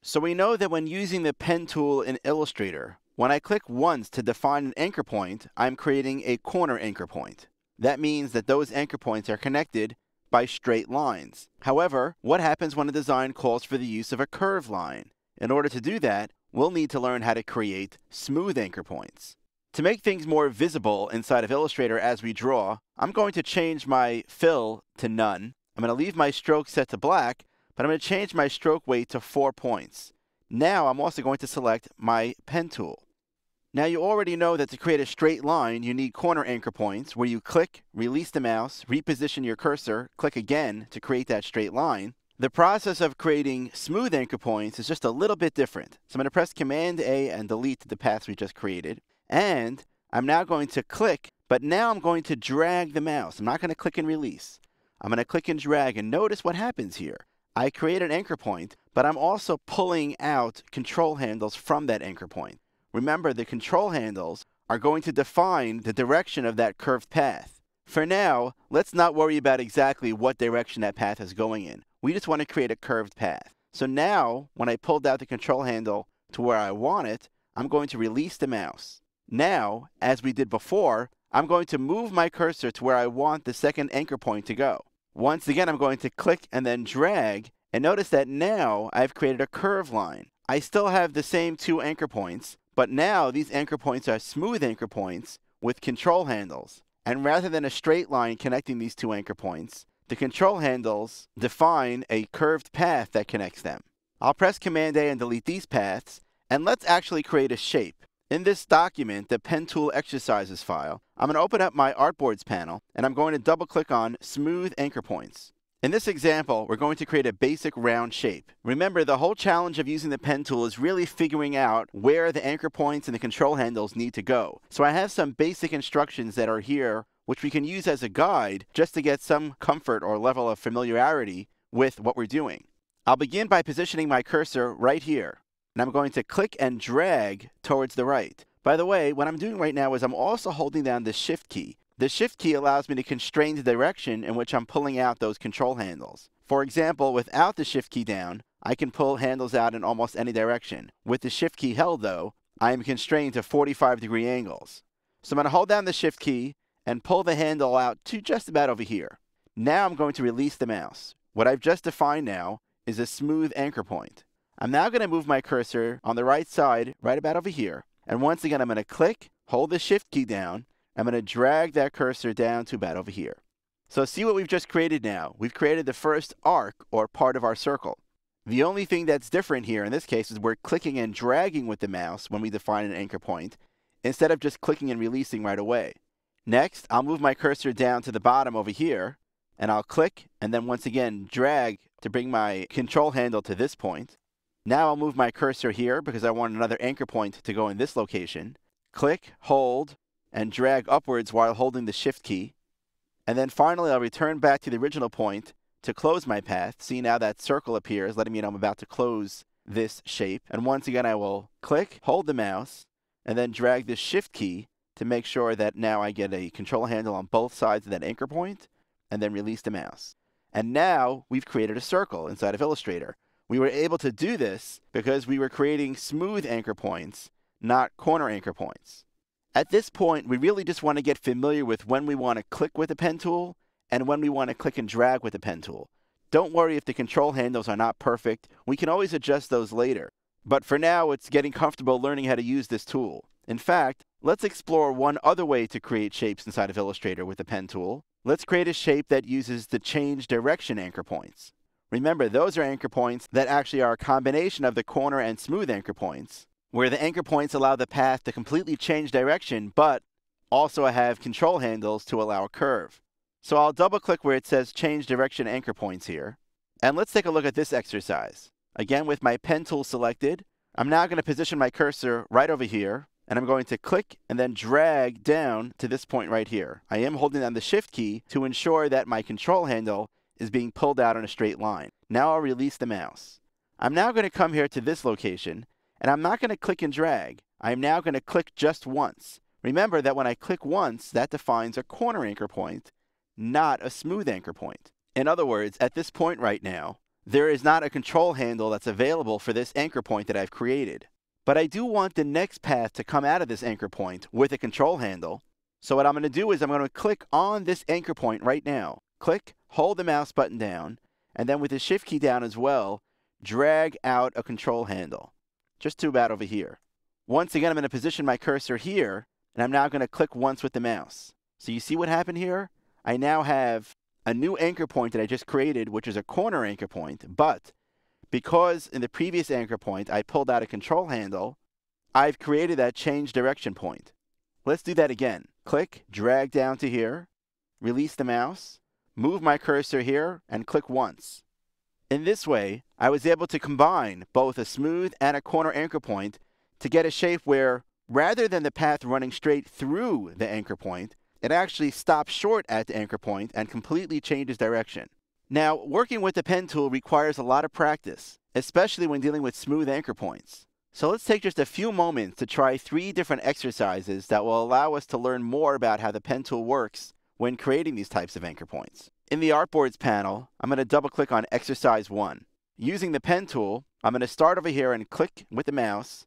So we know that when using the pen tool in Illustrator, when I click once to define an anchor point, I'm creating a corner anchor point. That means that those anchor points are connected by straight lines. However, what happens when a design calls for the use of a curved line? In order to do that, we'll need to learn how to create smooth anchor points. To make things more visible inside of Illustrator as we draw, I'm going to change my fill to none. I'm going to leave my stroke set to black, but I'm going to change my stroke weight to 4 points. Now I'm also going to select my pen tool. Now you already know that to create a straight line, you need corner anchor points where you click, release the mouse, reposition your cursor, click again to create that straight line. The process of creating smooth anchor points is just a little bit different. So I'm going to press Command A and delete the paths we just created. And I'm now going to click, but now I'm going to drag the mouse. I'm not going to click and release. I'm going to click and drag, and notice what happens here. I create an anchor point, but I'm also pulling out control handles from that anchor point. Remember, the control handles are going to define the direction of that curved path. For now, let's not worry about exactly what direction that path is going in. We just want to create a curved path. So now, when I pulled out the control handle to where I want it, I'm going to release the mouse. Now, as we did before, I'm going to move my cursor to where I want the second anchor point to go. Once again, I'm going to click and then drag, and notice that now I've created a curved line. I still have the same 2 anchor points, but now these anchor points are smooth anchor points with control handles. And rather than a straight line connecting these 2 anchor points, the control handles define a curved path that connects them. I'll press Command A and delete these paths, and let's actually create a shape. In this document, the Pen Tool Exercises file, I'm going to open up my Artboards panel, and I'm going to double-click on Smooth Anchor Points. In this example, we're going to create a basic round shape. Remember, the whole challenge of using the pen tool is really figuring out where the anchor points and the control handles need to go. So I have some basic instructions that are here, which we can use as a guide just to get some comfort or level of familiarity with what we're doing. I'll begin by positioning my cursor right here. And I'm going to click and drag towards the right. By the way, what I'm doing right now is I'm also holding down the Shift key. The Shift key allows me to constrain the direction in which I'm pulling out those control handles. For example, without the Shift key down, I can pull handles out in almost any direction. With the Shift key held, though, I am constrained to 45-degree angles. So I'm going to hold down the Shift key and pull the handle out to just about over here. Now I'm going to release the mouse. What I've just defined now is a smooth anchor point. I'm now going to move my cursor on the right side, right about over here. And once again, I'm going to click, hold the Shift key down. I'm going to drag that cursor down to about over here. So see what we've just created now. We've created the first arc, or part of our circle. The only thing that's different here in this case is we're clicking and dragging with the mouse when we define an anchor point, instead of just clicking and releasing right away. Next, I'll move my cursor down to the bottom over here, and I'll click and then once again drag to bring my control handle to this point. Now I'll move my cursor here because I want another anchor point to go in this location. Click, hold, and drag upwards while holding the Shift key. And then finally I'll return back to the original point to close my path. See, now that circle appears, letting me know I'm about to close this shape. And once again I will click, hold the mouse, and then drag the Shift key to make sure that now I get a control handle on both sides of that anchor point, and then release the mouse. And now we've created a circle inside of Illustrator. We were able to do this because we were creating smooth anchor points, not corner anchor points. At this point, we really just want to get familiar with when we want to click with the pen tool and when we want to click and drag with the pen tool. Don't worry if the control handles are not perfect. We can always adjust those later. But for now, it's getting comfortable learning how to use this tool. In fact, let's explore one other way to create shapes inside of Illustrator with the pen tool. Let's create a shape that uses the change direction anchor points. Remember, those are anchor points that actually are a combination of the corner and smooth anchor points, where the anchor points allow the path to completely change direction, but also have control handles to allow a curve. So I'll double click where it says change direction anchor points here. And let's take a look at this exercise. Again, with my pen tool selected, I'm now going to position my cursor right over here, and I'm going to click and then drag down to this point right here. I am holding down the Shift key to ensure that my control handle is being pulled out in a straight line. Now I'll release the mouse. I'm now going to come here to this location, and I'm not going to click and drag. I'm now going to click just once. Remember that when I click once, that defines a corner anchor point, not a smooth anchor point. In other words, at this point right now, there is not a control handle that's available for this anchor point that I've created. But I do want the next path to come out of this anchor point with a control handle. So what I'm going to do is I'm going to click on this anchor point right now. Click, hold the mouse button down, and then with the shift key down as well, drag out a control handle, just to about over here. Once again, I'm going to position my cursor here, and I'm now going to click once with the mouse. So you see what happened here? I now have a new anchor point that I just created, which is a corner anchor point, but because in the previous anchor point I pulled out a control handle, I've created that change direction point. Let's do that again. Click, drag down to here, release the mouse, move my cursor here, and click once. In this way, I was able to combine both a smooth and a corner anchor point to get a shape where, rather than the path running straight through the anchor point, it actually stops short at the anchor point and completely changes direction. Now, working with the pen tool requires a lot of practice, especially when dealing with smooth anchor points. So let's take just a few moments to try 3 different exercises that will allow us to learn more about how the pen tool works when creating these types of anchor points. In the Artboards panel, I'm going to double click on exercise 1. Using the pen tool, I'm going to start over here and click with the mouse.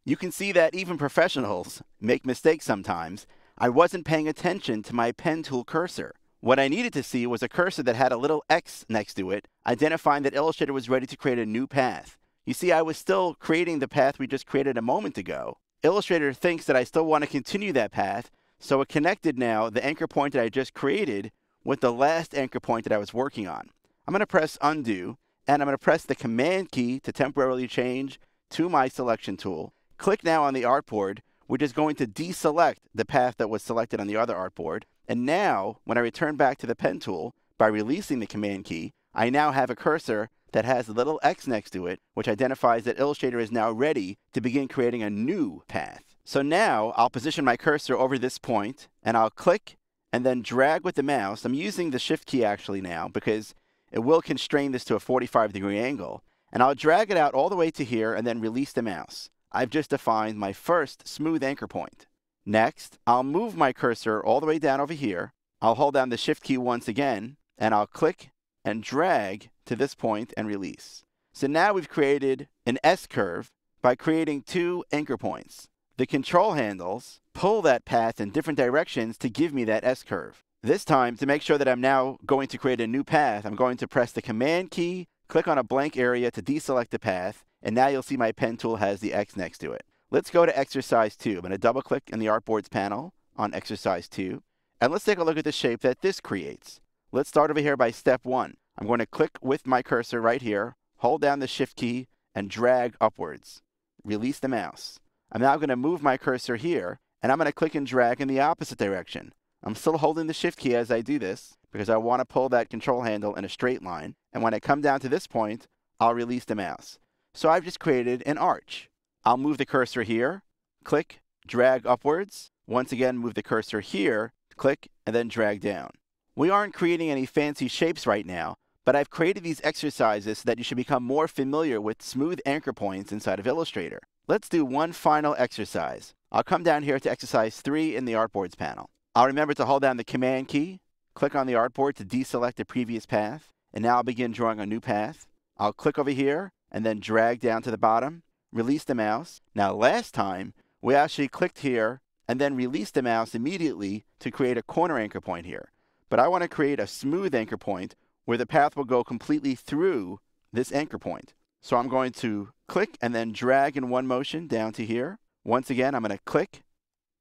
You can see that even professionals make mistakes sometimes. I wasn't paying attention to my pen tool cursor. What I needed to see was a cursor that had a little X next to it, identifying that Illustrator was ready to create a new path. You see, I was still creating the path we just created a moment ago. Illustrator thinks that I still want to continue that path, so it connected now the anchor point that I just created with the last anchor point that I was working on. I'm going to press undo, and I'm going to press the Command key to temporarily change to my selection tool. Click now on the artboard, which is going to deselect the path that was selected on the other artboard. And now, when I return back to the pen tool, by releasing the Command key, I now have a cursor that has a little X next to it, which identifies that Illustrator is now ready to begin creating a new path. So now, I'll position my cursor over this point, and I'll click and then drag with the mouse. I'm using the Shift key actually now, because it will constrain this to a 45-degree angle. And I'll drag it out all the way to here, and then release the mouse. I've just defined my first smooth anchor point. Next, I'll move my cursor all the way down over here. I'll hold down the Shift key once again, and I'll click and drag to this point and release. So now we've created an S-curve by creating 2 anchor points. The control handles pull that path in different directions to give me that S-curve. This time, to make sure that I'm now going to create a new path, I'm going to press the Command key, click on a blank area to deselect the path, and now you'll see my pen tool has the X next to it. Let's go to exercise 2. I'm going to double click in the Artboards panel on exercise 2. And let's take a look at the shape that this creates. Let's start over here by step 1. I'm going to click with my cursor right here, hold down the Shift key, and drag upwards. Release the mouse. I'm now going to move my cursor here, and I'm going to click and drag in the opposite direction. I'm still holding the Shift key as I do this, because I want to pull that control handle in a straight line. And when I come down to this point, I'll release the mouse. So I've just created an arch. I'll move the cursor here, click, drag upwards. Once again, move the cursor here, click, and then drag down. We aren't creating any fancy shapes right now, but I've created these exercises so that you should become more familiar with smooth anchor points inside of Illustrator. Let's do one final exercise. I'll come down here to exercise 3 in the Artboards panel. I'll remember to hold down the Command key, click on the artboard to deselect the previous path, and now I'll begin drawing a new path. I'll click over here, and then drag down to the bottom, release the mouse. Now last time, we actually clicked here and then released the mouse immediately to create a corner anchor point here. But I want to create a smooth anchor point where the path will go completely through this anchor point. So I'm going to click and then drag in one motion down to here. Once again, I'm going to click,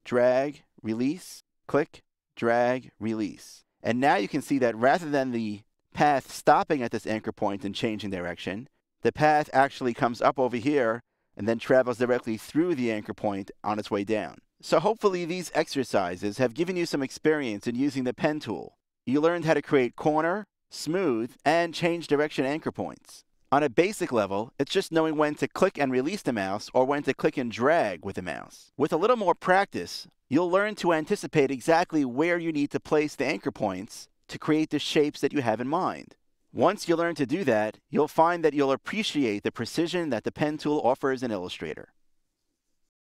drag, release, click, drag, release. And now you can see that rather than the path stopping at this anchor point and changing direction, the path actually comes up over here and then travels directly through the anchor point on its way down. So hopefully these exercises have given you some experience in using the pen tool. You learned how to create corner, smooth, and change direction anchor points. On a basic level, it's just knowing when to click and release the mouse or when to click and drag with the mouse. With a little more practice, you'll learn to anticipate exactly where you need to place the anchor points to create the shapes that you have in mind. Once you learn to do that, you'll find that you'll appreciate the precision that the pen tool offers in Illustrator.